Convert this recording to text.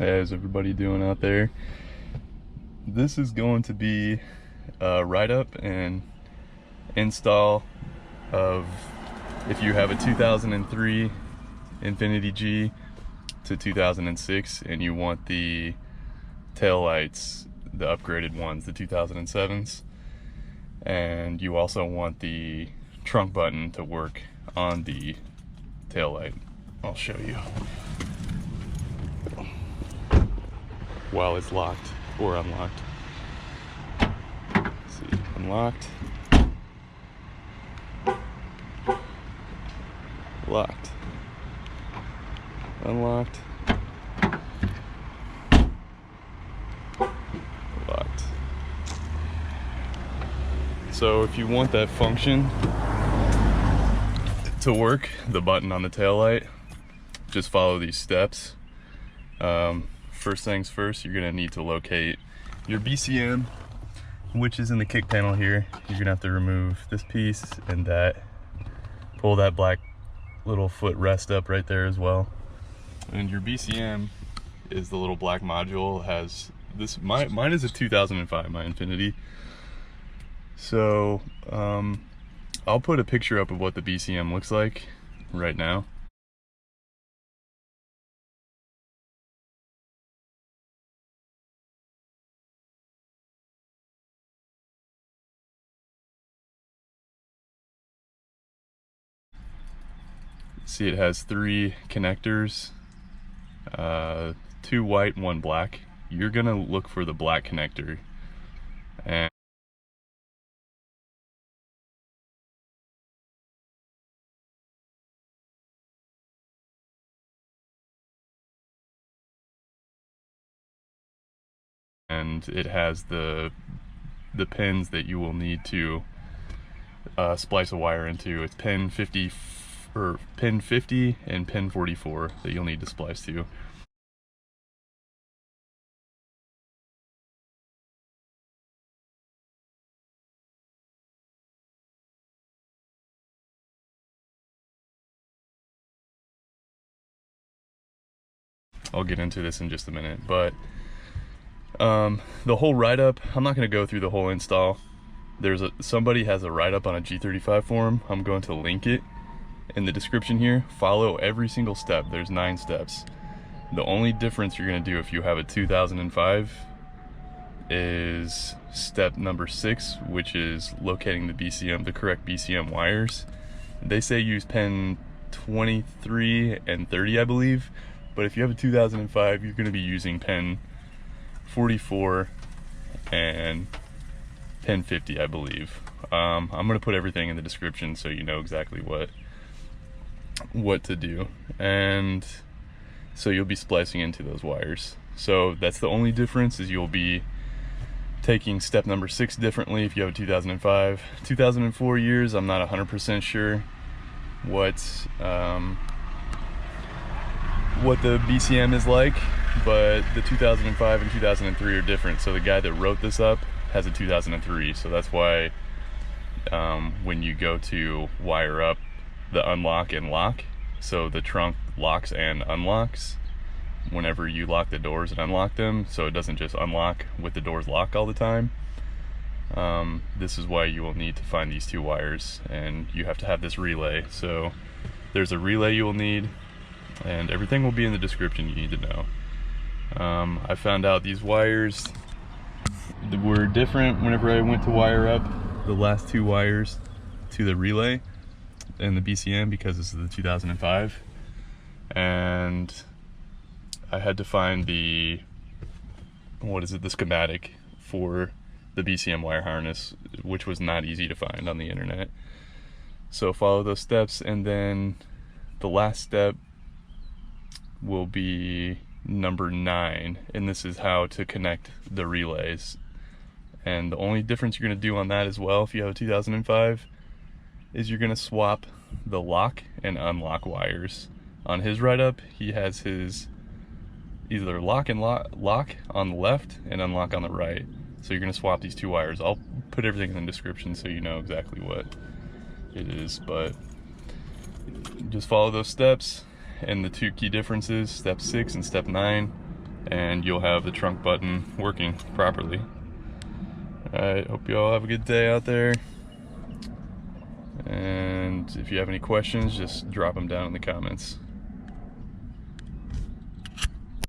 How's everybody doing out there? This is going to be a write-up and install of if you have a 2003 Infiniti G to 2006 and you want the tail lights, the upgraded ones, the 2007s, and you also want the trunk button to work on the tail light. I'll show you while it's locked or unlocked. Let's see, unlocked, locked, unlocked, locked. So if you want that function to work, the button on the tail light, just follow these steps. First things first, you're gonna need to locate your BCM, which is in the kick panel here. You're gonna have to remove this piece and that. Pull that black little foot rest up right there as well. And your BCM is the little black module. It has this, mine is a 2005, my Infiniti. So I'll put a picture up of what the BCM looks like right now. See, it has 3 connectors, 2 white, 1 black. You're gonna look for the black connector, and it has the pins that you will need to splice a wire into. It's pin 50 and pin 44 that you'll need to splice to. I'll get into this in just a minute, but the whole write-up, I'm not going to go through the whole install. Somebody has a write-up on a G35 forum. I'm going to link it in the description here. Follow every single step. There's 9 steps. The only difference you're going to do if you have a 2005 is step number 6, which is locating the BCM, the correct BCM wires. They say use pin 23 and 30, I believe, but if you have a 2005, you're going to be using pin 44 and pin 50, I believe. I'm going to put everything in the description so you know exactly what to do, and so you'll be splicing into those wires. So that's the only difference, is you'll be taking step number 6 differently if you have a 2005. 2004 years, I'm not 100% sure what the BCM is like, but the 2005 and 2003 are different. So the guy that wrote this up has a 2003, so that's why when you go to wire up the unlock and lock, so the trunk locks and unlocks whenever you lock the doors and unlock them, so it doesn't just unlock with the doors locked all the time. This is why you will need to find these 2 wires, and you have to have this relay. So there's a relay you will need, and everything will be in the description you need to know. I found out these wires were different whenever I went to wire up the last 2 wires to the relay and the BCM, because this is the 2005, and I had to find the schematic for the BCM wire harness, which was not easy to find on the internet. So follow those steps, and then the last step will be number 9, and this is how to connect the relays. And the only difference you're going to do on that as well, if you have a 2005, is you're going to swap the lock and unlock wires. On his write-up, he has his either lock on the left and unlock on the right. So you're going to swap these 2 wires. I'll put everything in the description so you know exactly what it is, but just follow those steps and the 2 key differences, step 6 and step 9. and you'll have the trunk button working properly. Alright, hope you all have a good day out there. And if you have any questions, just drop them down in the comments.